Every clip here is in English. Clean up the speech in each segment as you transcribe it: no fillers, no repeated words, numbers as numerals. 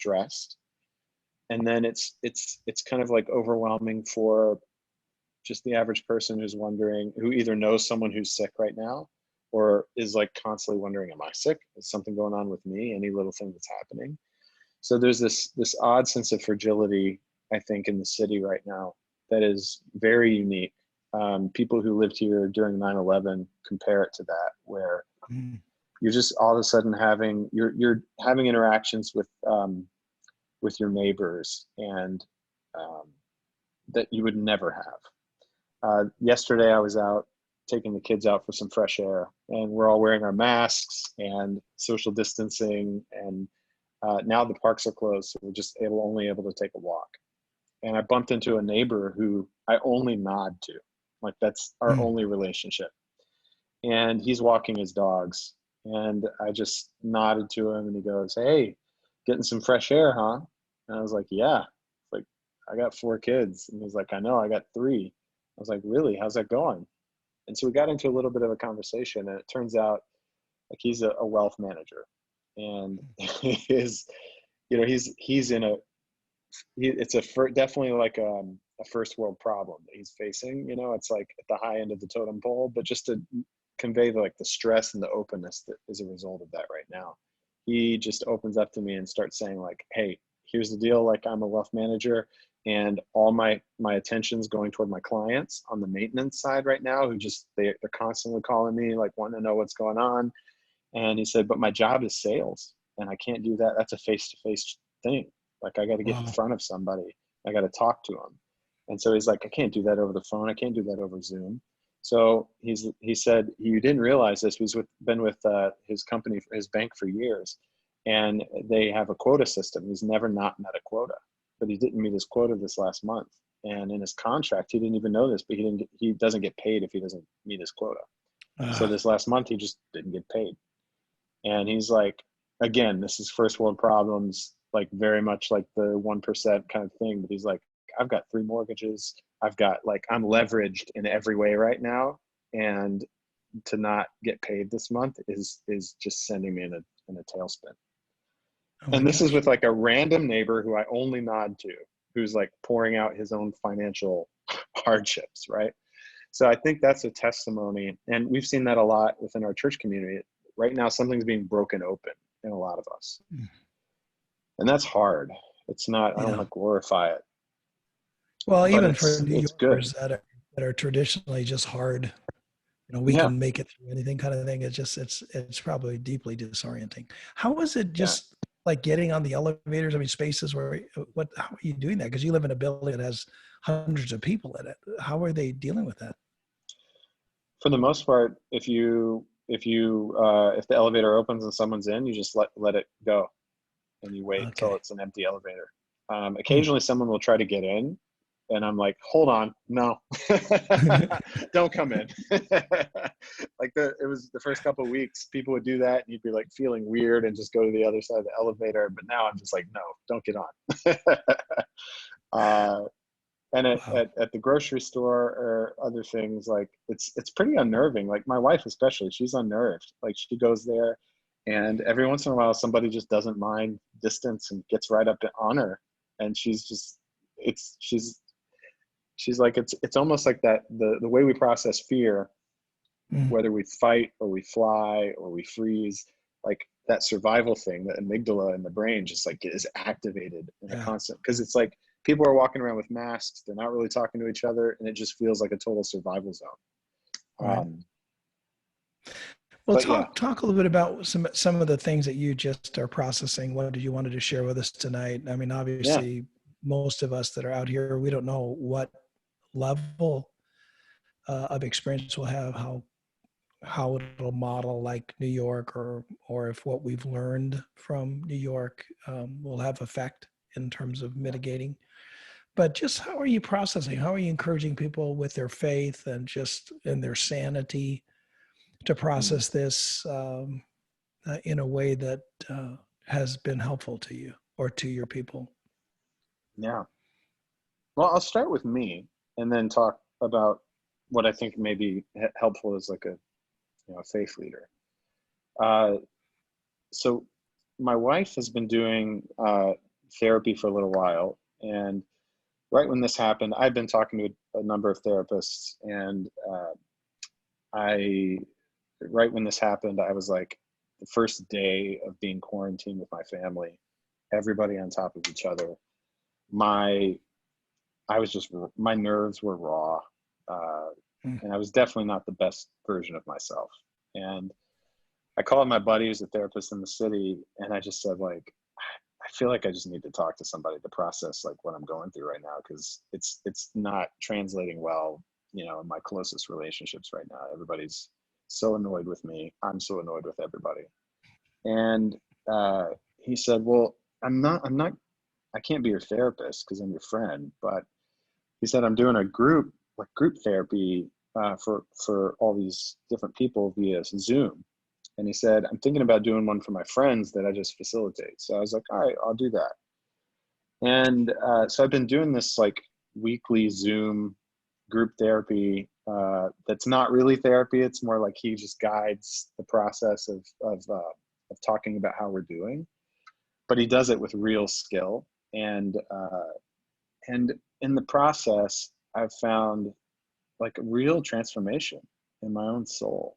stressed. And then it's kind of like overwhelming for just the average person who's wondering, who either knows someone who's sick right now, or is like constantly wondering, am I sick? Is something going on with me? Any little thing that's happening. So there's this odd sense of fragility, I think, in the city right now that is very unique. People who lived here during 9/11 compare it to that, where you're just all of a sudden you're having interactions with your neighbors, and that you would never have. Yesterday I was out taking the kids out for some fresh air, and we're all wearing our masks and social distancing, and now the parks are closed, so we're just only able to take a walk. And I bumped into a neighbor who I only nod to, like that's our only relationship. And he's walking his dogs, and I just nodded to him, and he goes, "Hey, getting some fresh air, huh?" And I was like, "Yeah." Like, I got 4 kids. And he's like, "I know, I got 3." I was like, "Really? How's that going?" And so we got into a little bit of a conversation, and it turns out like he's a wealth manager, and he's in it's definitely like a first world problem that he's facing. It's like at the high end of the totem pole, but just to convey the stress and the openness that is a result of that right now, he just opens up to me and starts saying like, "Hey, here's the deal. Like, I'm a wealth manager, and all my attention's going toward my clients on the maintenance side right now, who they're constantly calling me, like wanting to know what's going on." And he said, "But my job is sales, and I can't do that. That's a face-to-face thing. Like, I got to get in front of somebody. I got to talk to them." And so he's like, "I can't do that over the phone. I can't do that over Zoom." So he said, "You didn't realize this. He's been with his company, his bank, for years, and they have a quota system. He's never not met a quota, but he didn't meet his quota this last month. And in his contract, he didn't even know this, but he doesn't get paid if he doesn't meet his quota. So this last month, he just didn't get paid." And he's like, again, this is first world problems, like very much like the 1% kind of thing. But he's like, "I've got 3 mortgages. I'm leveraged in every way right now. And to not get paid this month is just sending me in a tailspin." And this is with like a random neighbor who I only nod to, who's like pouring out his own financial hardships, right? So I think that's a testimony. And we've seen that a lot within our church community. Right now, something's being broken open in a lot of us. And that's hard. It's not, I don't want to glorify it. Well, even for New it's Yorkers good. that are traditionally just hard, we can make it through anything kind of thing. It's probably deeply disorienting. How is it just like getting on the elevators? I mean, spaces how are you doing that? Because you live in a building that has hundreds of people in it. How are they dealing with that? For the most part, if the elevator opens and someone's in, you just let it go, and you wait until it's an empty elevator. Occasionally someone will try to get in, and I'm like, "Hold on, no, don't come in." Like it was the first couple of weeks, people would do that, and you'd be like feeling weird and just go to the other side of the elevator. But now I'm just like, "No, don't get on." And at the grocery store or other things, like it's pretty unnerving. Like my wife especially, she's unnerved. Like she goes there, and every once in a while somebody just doesn't mind distance and gets right up on her, and she's like, it's almost like that the way we process fear, whether we fight or we fly or we freeze, like that survival thing, the amygdala in the brain just like is activated in a constant, because it's like people are walking around with masks, they're not really talking to each other, and it just feels like a total survival zone. Well, talk a little bit about some of the things that you just are processing. What did you wanted to share with us tonight? I mean, obviously, most of us that are out here, we don't know what level of experience we'll have, how it'll model like New York, or if what we've learned from New York will have effect in terms of mitigating. But just how are you processing? How are you encouraging people with their faith and just in their sanity to process this in a way that has been helpful to you or to your people? Yeah. Well, I'll start with me and then talk about what I think may be helpful as like a faith leader. So my wife has been doing therapy for a little while. And right when this happened, I'd been talking to a number of therapists, and right when this happened, I was like, the first day of being quarantined with my family, everybody on top of each other, my nerves were raw, and I was definitely not the best version of myself. And I called my buddy who's a therapist in the city, and I just said, like, I feel like I just need to talk to somebody to process like what I'm going through right now, because it's not translating well, in my closest relationships right now. Everybody's so annoyed with me. I'm so annoyed with everybody. And he said, well, I can't be your therapist because I'm your friend, but he said, I'm doing a group therapy for all these different people via Zoom. And he said, I'm thinking about doing one for my friends that I just facilitate. So I was like, all right, I'll do that. And so I've been doing this like weekly Zoom group therapy that's not really therapy. It's more like he just guides the process of talking about how we're doing, but he does it with real skill. And in the process, I've found like a real transformation in my own soul.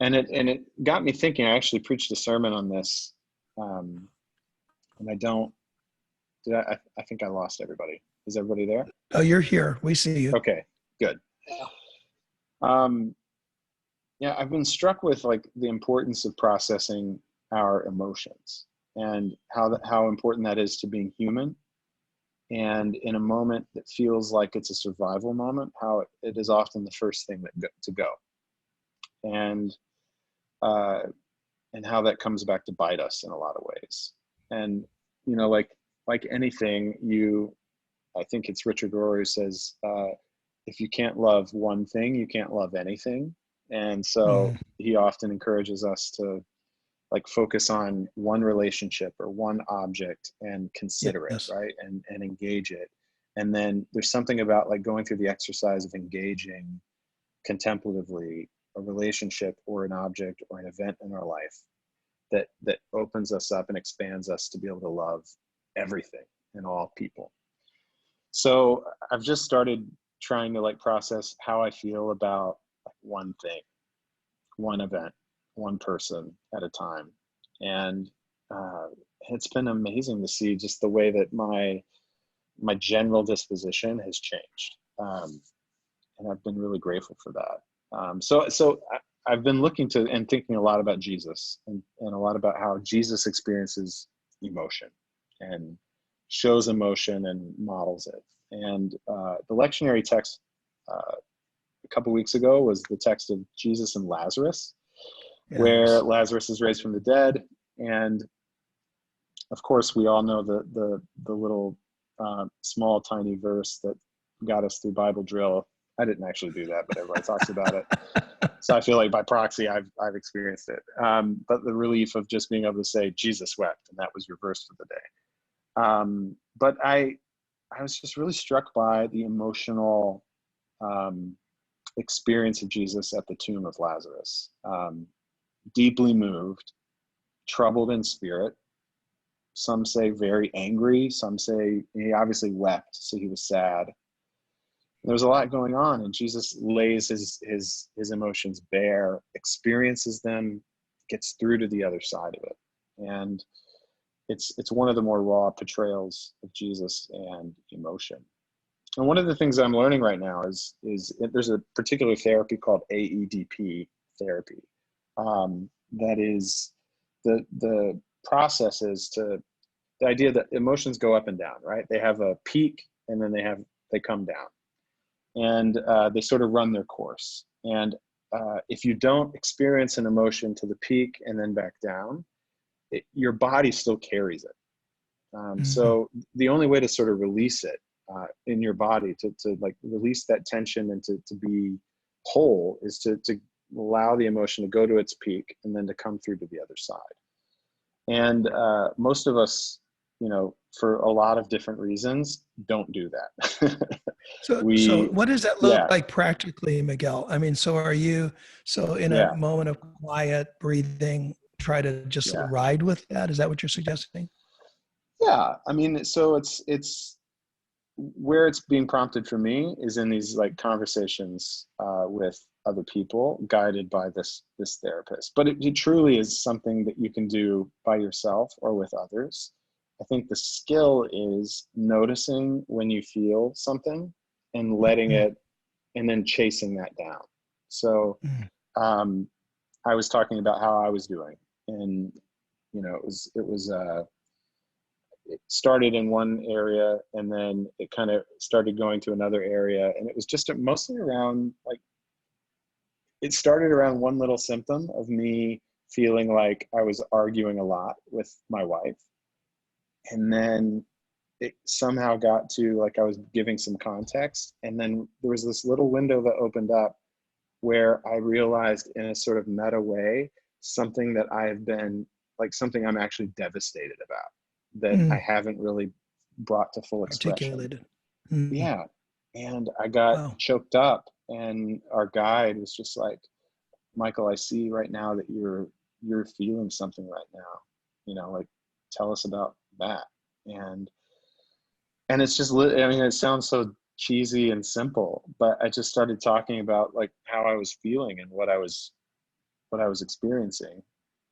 And it got me thinking. I actually preached a sermon on this, and I think I lost everybody. Is everybody there? Oh, you're here. We see you. Okay, good. Yeah, I've been struck with like the importance of processing our emotions, and how important that is to being human. And in a moment that feels like it's a survival moment, how it is often the first thing to go. And how that comes back to bite us in a lot of ways. And, like anything, I think it's Richard Rohr who says, if you can't love one thing, you can't love anything. And so he often encourages us to like focus on one relationship or one object and consider it, right? And engage it. And then there's something about like going through the exercise of engaging contemplatively a relationship or an object or an event in our life that opens us up and expands us to be able to love everything and all people. So I've just started trying to like process how I feel about like one thing, one event, one person at a time. And it's been amazing to see just the way that my general disposition has changed. And I've been really grateful for that. So I've been looking to and thinking a lot about Jesus and a lot about how Jesus experiences emotion and shows emotion and models it. And the lectionary text a couple weeks ago was the text of Jesus and Lazarus, where Lazarus is raised from the dead. And of course, we all know the little small, tiny verse that got us through Bible drill. I didn't actually do that, but everybody talks about it. So I feel like by proxy, I've experienced it. But the relief of just being able to say, Jesus wept, and that was your verse for the day. But I was just really struck by the emotional experience of Jesus at the tomb of Lazarus. Deeply moved, troubled in spirit. Some say very angry. Some say he obviously wept, so he was sad. There's a lot going on, and Jesus lays his emotions bare, experiences them, gets through to the other side of it. And it's one of the more raw portrayals of Jesus and emotion. And one of the things I'm learning right now is there's a particular therapy called AEDP therapy. That is the process is the idea that emotions go up and down, right? They have a peak and then they come down, and they sort of run their course. And if you don't experience an emotion to the peak and then back down, your body still carries it. So the only way to sort of release it in your body, to like release that tension and to be whole, is to allow the emotion to go to its peak and then to come through to the other side. And most of us, for a lot of different reasons, don't do that. So what does that look like practically, Miguel? I mean, so in a moment of quiet breathing, try to just ride with that? Is that what you're suggesting? Yeah, I mean, so it's where it's being prompted for me is in these like conversations with other people, guided by this therapist. But it truly is something that you can do by yourself or with others. I think the skill is noticing when you feel something and letting Mm, it, and then chasing that down. So mm, um, I was talking about how I was doing, and it started in one area, and then it kind of started going to another area, and it was just mostly around like, it started around one little symptom of me feeling like I was arguing a lot with my wife, and then it somehow got to like I was giving some context, and then there was this little window that opened up where I realized in a sort of meta way something that I've been like, something I'm actually devastated about, that I mm. haven't really brought to full expression. Articulated. Mm. Yeah. And I got Wow. choked up, and our guide was just like, Michael, I see right now that you're feeling something right now. Like, tell us about that. And it's just, I mean, it sounds so cheesy and simple, but I just started talking about like how I was feeling and what I was experiencing.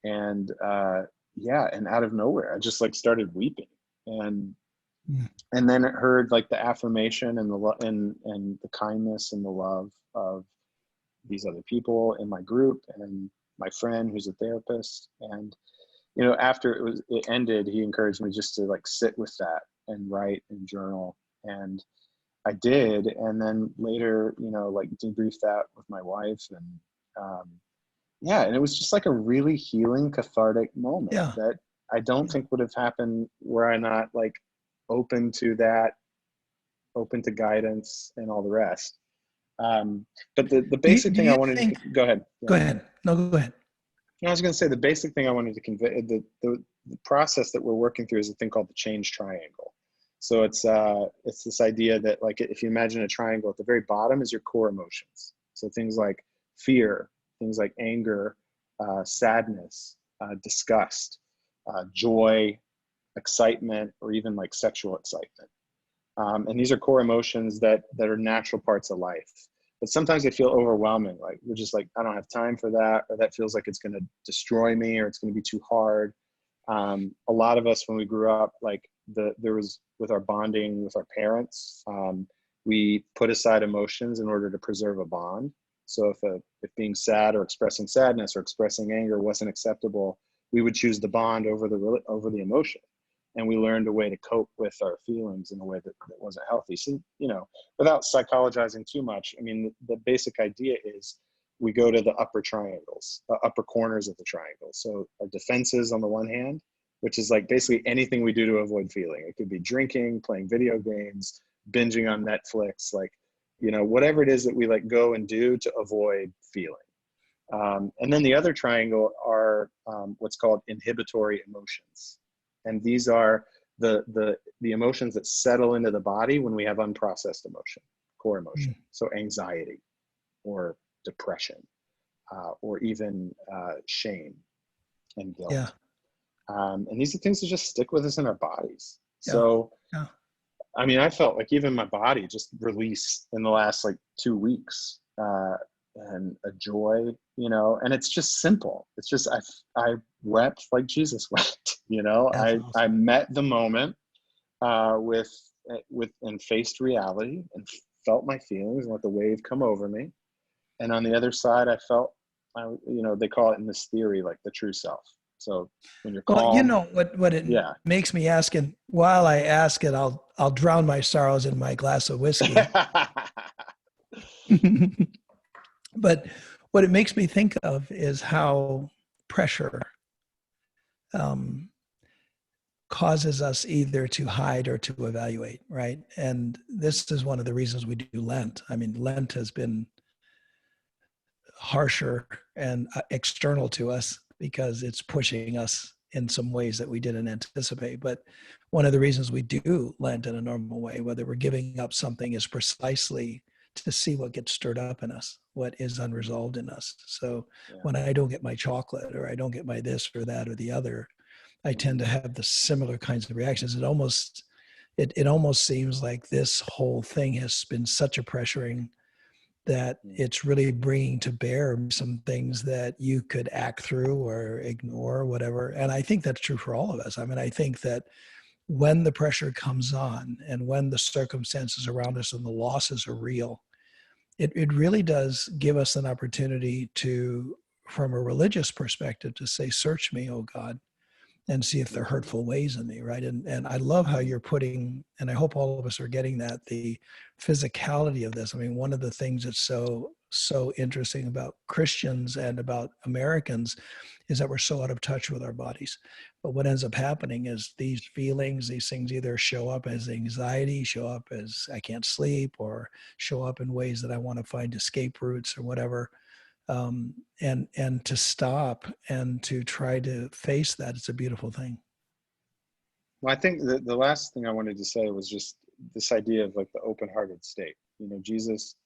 And yeah, and out of nowhere, I just like started weeping. And Mm. then it heard like the affirmation and and the kindness and the love of these other people in my group, and my friend who's a therapist. And after it ended, he encouraged me just to like sit with that and write and journal. And I did. And then later, like debriefed that with my wife. And um, yeah, and it was just like a really healing, cathartic moment Yeah. that I don't Yeah. think would have happened were I not like open to that, open to guidance and all the rest. But the basic Do thing I you wanted to think, go ahead. go Yeah. ahead. No, go ahead. I was going to say the basic thing I wanted to convey, the process that we're working through is a thing called the change triangle. So it's this idea that like if you imagine a triangle, at the very bottom is your core emotions. So things like fear, things like anger, sadness, disgust, joy, excitement, or even like sexual excitement. And these are core emotions that are natural parts of life. But sometimes they feel overwhelming. Like we're just like, I don't have time for that, or that feels like it's going to destroy me, or it's going to be too hard. A lot of us, when we grew up, like there was with our bonding with our parents, we put aside emotions in order to preserve a bond. So if being sad or expressing sadness or expressing anger wasn't acceptable, we would choose the bond over the emotion, and we learned a way to cope with our feelings in a way that wasn't healthy. So, without psychologizing too much, I mean, the basic idea is we go to the upper triangles, the upper corners of the triangle. So our defenses on the one hand, which is like basically anything we do to avoid feeling. It could be drinking, playing video games, binging on Netflix, like, whatever it is that we like go and do to avoid feeling. And then the other triangle are what's called inhibitory emotions. And these are the emotions that settle into the body when we have unprocessed emotion, core emotion. Mm. So anxiety or depression, or even shame and Yeah. guilt. And these are things that just stick with us in our bodies. Yeah. So, Yeah. I mean, I felt like even my body just released in the last like 2 weeks, and a joy, and it's just simple. It's just, I wept like Jesus wept, That's I awesome. met the moment, and faced reality and felt my feelings and let the wave come over me. And on the other side, I felt, they call it in this theory, like the true self. So when you're Well, calm, what it yeah. makes me ask, and while I ask it, I'll drown my sorrows in my glass of whiskey. But what it makes me think of is how pressure um, causes us either to hide or to evaluate, right? And this is one of the reasons we do Lent. I mean, Lent has been harsher and external to us because it's pushing us in some ways that we didn't anticipate. But one of the reasons we do Lent in a normal way, whether we're giving up something, is precisely to see what gets stirred up in us, what is unresolved in us. So Yeah. when I don't get my chocolate, or I don't get my this or that or the other, I tend to have the similar kinds of reactions. It almost seems like this whole thing has been such a pressuring that it's really bringing to bear some things that you could act through or ignore or whatever. And I think that's true for all of us. I mean, I think that when the pressure comes on and when the circumstances around us and the losses are real, it really does give us an opportunity to, from a religious perspective, to say, search me, oh God, and see if there are hurtful ways in me, right? And I love how you're putting, and I hope all of us are getting that, the physicality of this. I mean, one of the things that's so interesting about Christians and about Americans is that we're so out of touch with our bodies. But what ends up happening is these feelings, these things either show up as anxiety, show up as I can't sleep, or show up in ways that I want to find escape routes or whatever. And to stop and to try to face that, it's a beautiful thing. Well, I think the last thing I wanted to say was just this idea of like the open-hearted state. You know, Jesus,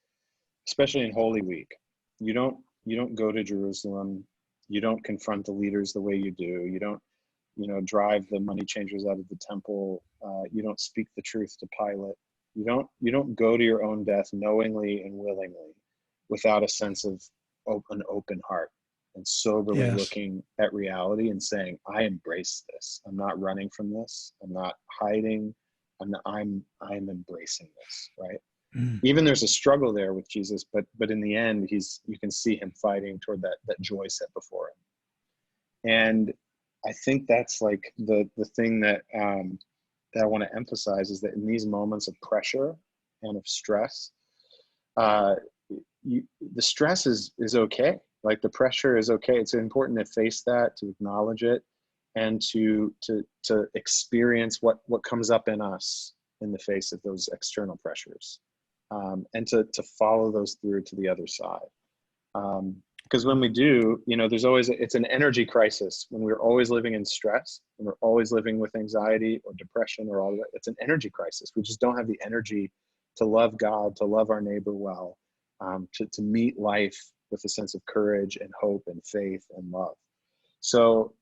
especially in Holy Week, you don't go to Jerusalem, you don't confront the leaders the way you do, you don't, you know, drive the money changers out of the temple, you don't speak the truth to Pilate, you don't go to your own death knowingly and willingly without a sense of an open heart and soberly looking at reality and saying, I embrace this. I'm not running from this. I'm not hiding. I'm embracing this, right? Even there's a struggle there with Jesus, but in the end, you can see him fighting toward that joy set before him. And I think that's like the thing that I want to emphasize is that in these moments of pressure and of stress, the stress is okay. Like the pressure is okay. It's important to face that, to acknowledge it, and to experience what comes up in us in the face of those external pressures, and to follow those through to the other side. Because when we do, you know, it's an energy crisis when we're always living in stress, when we're always living with anxiety or depression or all of that. It's an energy crisis. We just don't have the energy to love God, to love our neighbor well, to meet life with a sense of courage and hope and faith and love. So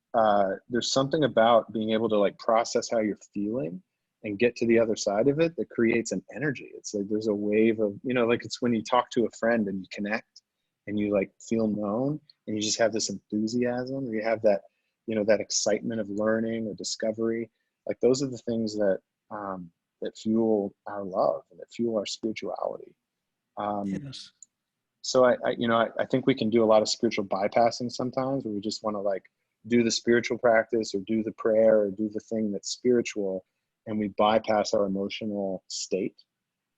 there's something about being able to like process how you're feeling and get to the other side of it that creates an energy. It's like there's a wave of, you know, like it's when you talk to a friend and you connect and you like feel known and you just have this enthusiasm, or you have that, you know, that excitement of learning or discovery. Like those are the things that that fuel our love and that fuel our spirituality. Yes. So I think we can do a lot of spiritual bypassing sometimes, where we just want to like do the spiritual practice or do the prayer or do the thing that's spiritual, and we bypass our emotional state.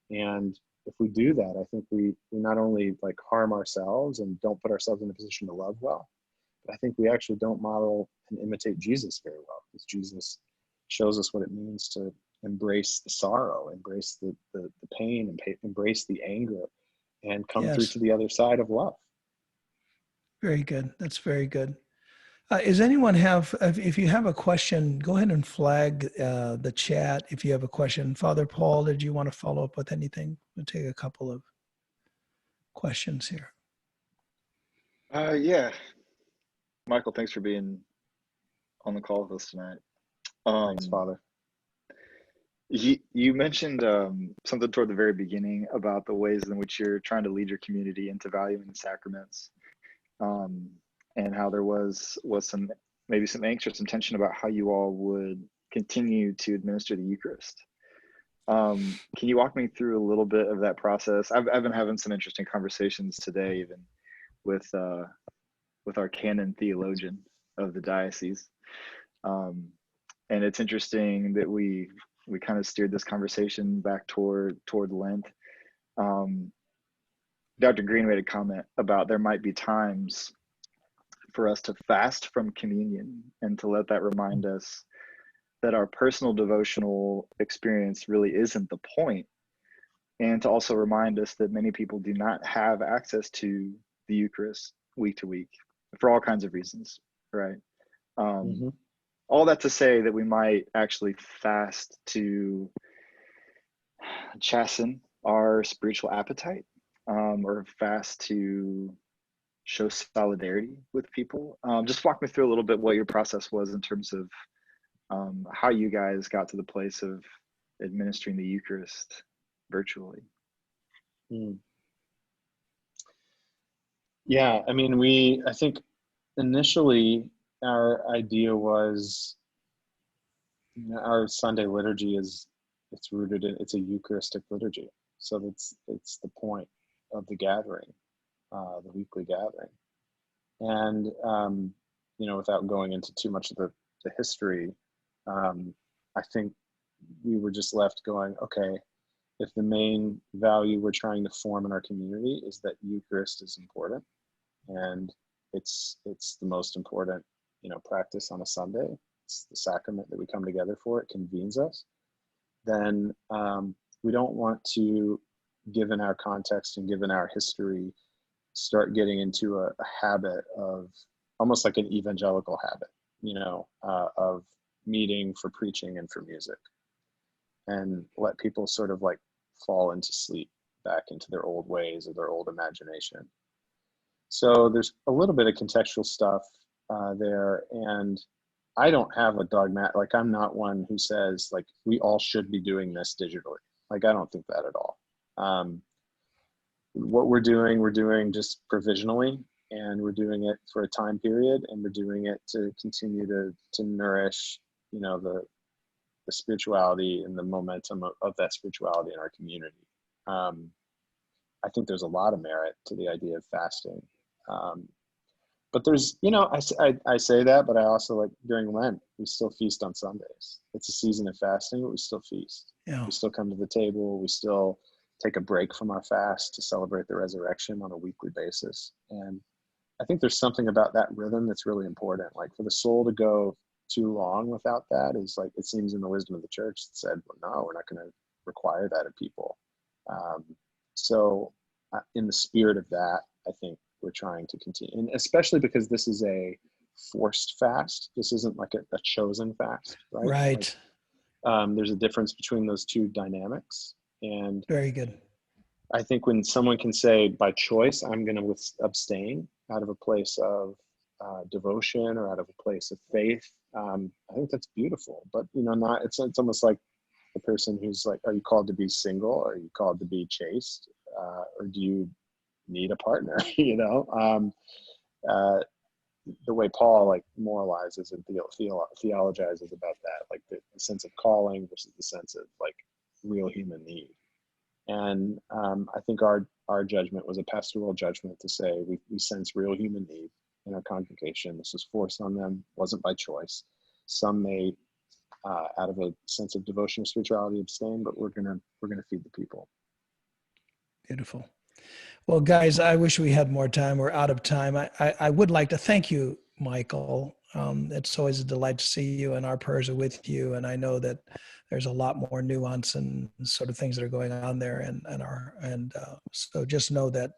And if we do that, I think we not only like harm ourselves and don't put ourselves in a position to love well, but I think we actually don't model and imitate Jesus very well, because Jesus shows us what it means to embrace the sorrow, embrace the pain, and embrace the anger, and come through to the other side of love. Very good. That's very good. Does anyone have, if you have a question, go ahead and flag the chat if you have a question. Father Paul, did you want to follow up with anything? We'll take a couple of questions here. Yeah. Michael, thanks for being on the call with us tonight. Thanks, Father. You mentioned something toward the very beginning about the ways in which you're trying to lead your community into valuing the sacraments, and how there was some angst or some tension about how you all would continue to administer the Eucharist. Can you walk me through a little bit of that process? I've been having some interesting conversations today, even with our canon theologian of the diocese, and it's interesting that we kind of steered this conversation back toward Lent. Dr. Green made a comment about there might be times for us to fast from communion and to let that remind us that our personal devotional experience really isn't the point, and to also remind us that many people do not have access to the Eucharist week to week for all kinds of reasons, right? All that to say that we might actually fast to chasten our spiritual appetite, or fast to show solidarity with people. Just walk me through a little bit what your process was in terms of how you guys got to the place of administering the Eucharist virtually. Yeah, I mean, I think initially our idea was, our Sunday liturgy it's rooted in, it's a Eucharistic liturgy. So it's the point of the gathering, the weekly gathering. And, without going into too much of the history, I think we were just left going, okay, if the main value we're trying to form in our community is that Eucharist is important, and it's the most important, practice on a Sunday, it's the sacrament that we come together for, it convenes us, then we don't want to, given our context and given our history, start getting into a habit of almost like an evangelical habit, of meeting for preaching and for music, and let people sort of like fall into sleep back into their old ways or their old imagination. So there's a little bit of contextual stuff there, and I don't have a dogmatic, like I'm not one who says like we all should be doing this digitally. Like I don't think that at all. What we're doing just provisionally, and we're doing it for a time period, and we're doing it to continue to nourish, the spirituality and the momentum of that spirituality in our community. I think there's a lot of merit to the idea of fasting. But there's, I say that, but I also, like, during Lent, we still feast on Sundays. It's a season of fasting, but we still feast. Yeah. We still come to the table. We still take a break from our fast to celebrate the resurrection on a weekly basis. And I think there's something about that rhythm that's really important. Like, for the soul to go too long without that is, like, it seems in the wisdom of the church that said, well, no, we're not going to require that of people. So in the spirit of that, I think we're trying to continue, and especially because this is a forced fast. This isn't like a chosen fast, right? Right. Like, there's a difference between those two dynamics. And very good. I think when someone can say, by choice, I'm going to abstain out of a place of devotion or out of a place of faith, I think that's beautiful. But, it's almost like the person who's like, are you called to be single? Are you called to be chaste? Or do you need a partner? The way Paul, like, moralizes and theologizes about that, like the sense of calling versus the sense of, like, real human need. And I think our judgment was a pastoral judgment to say we sense real human need in our congregation. This was forced on them, wasn't by choice. Some may, out of a sense of devotion or spirituality, abstain, but we're gonna feed the people. Beautiful. Well, guys, I wish we had more time. We're out of time. I would like to thank you, Michael. It's always a delight to see you, and our prayers are with you. And I know that there's a lot more nuance and sort of things that are going on there. And so just know that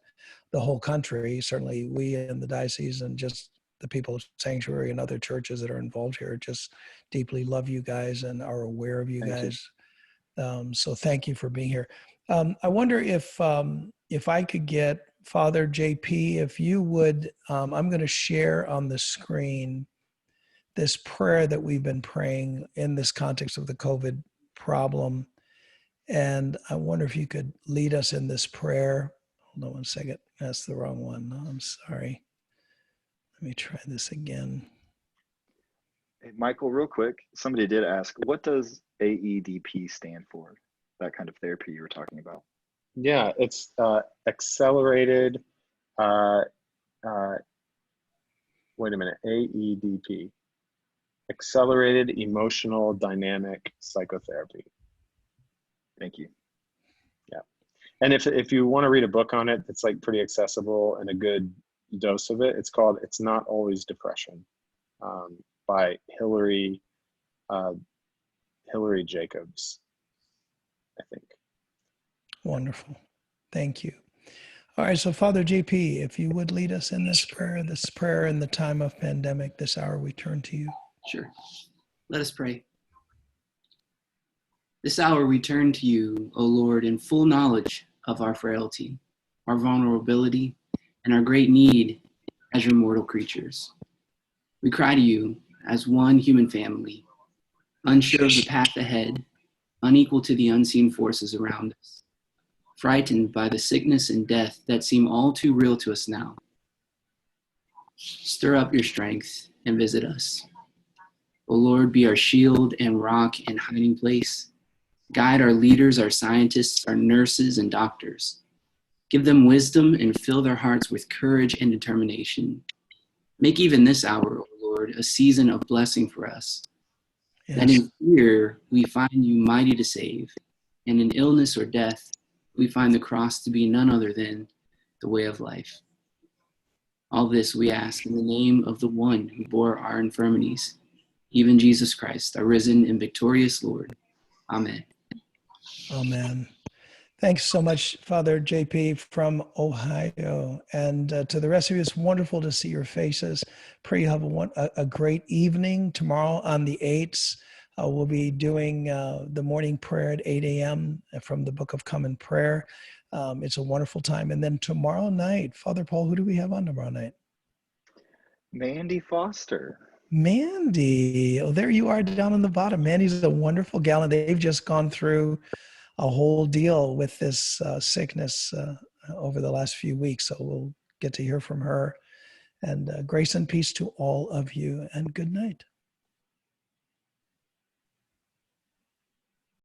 the whole country, certainly we in the diocese and just the people of Sanctuary and other churches that are involved here, just deeply love you guys and are aware of you guys. So thank you for being here. I wonder if I could get Father JP, if you would, I'm going to share on the screen this prayer that we've been praying in this context of the COVID problem. And I wonder if you could lead us in this prayer. Hold on one second. That's the wrong one. No, I'm sorry. Let me try this again. Hey, Michael, real quick, somebody did ask, what does AEDP stand for? That kind of therapy you were talking about. Yeah, it's accelerated, wait a minute, AEDP, accelerated emotional dynamic psychotherapy. Thank you. Yeah. And if you want to read a book on it, it's like pretty accessible and a good dose of it. It's called It's Not Always Depression, by Hillary Jacobs, I think. Wonderful. Thank you. All right, so Father JP, if you would lead us in this prayer in the time of pandemic, this hour we turn to you. Sure. Let us pray. This hour we turn to you, O Lord, in full knowledge of our frailty, our vulnerability, and our great need as your mortal creatures. We cry to you as one human family, unsure of the path ahead, unequal to the unseen forces around us, frightened by the sickness and death that seem all too real to us now. Stir up your strength and visit us. O Lord, be our shield and rock and hiding place. Guide our leaders, our scientists, our nurses and doctors. Give them wisdom and fill their hearts with courage and determination. Make even this hour, O Lord, a season of blessing for us. Yes. That in fear we find you mighty to save, and in illness or death we find the cross to be none other than the way of life. All this we ask in the name of the one who bore our infirmities, even Jesus Christ, our risen and victorious Lord. Amen. Amen. Thanks so much, Father JP from Ohio. And to the rest of you, it's wonderful to see your faces. Pray you have a great evening. Tomorrow on the 8th, we'll be doing the morning prayer at 8 a.m. from the Book of Common Prayer. It's a wonderful time. And then tomorrow night, Father Paul, who do we have on tomorrow night? Mandy Foster. Mandy. Oh, there you are down on the bottom. Mandy's a wonderful gal, and they've just gone through a whole deal with this sickness over the last few weeks. So we'll get to hear from her. And grace and peace to all of you, and good night.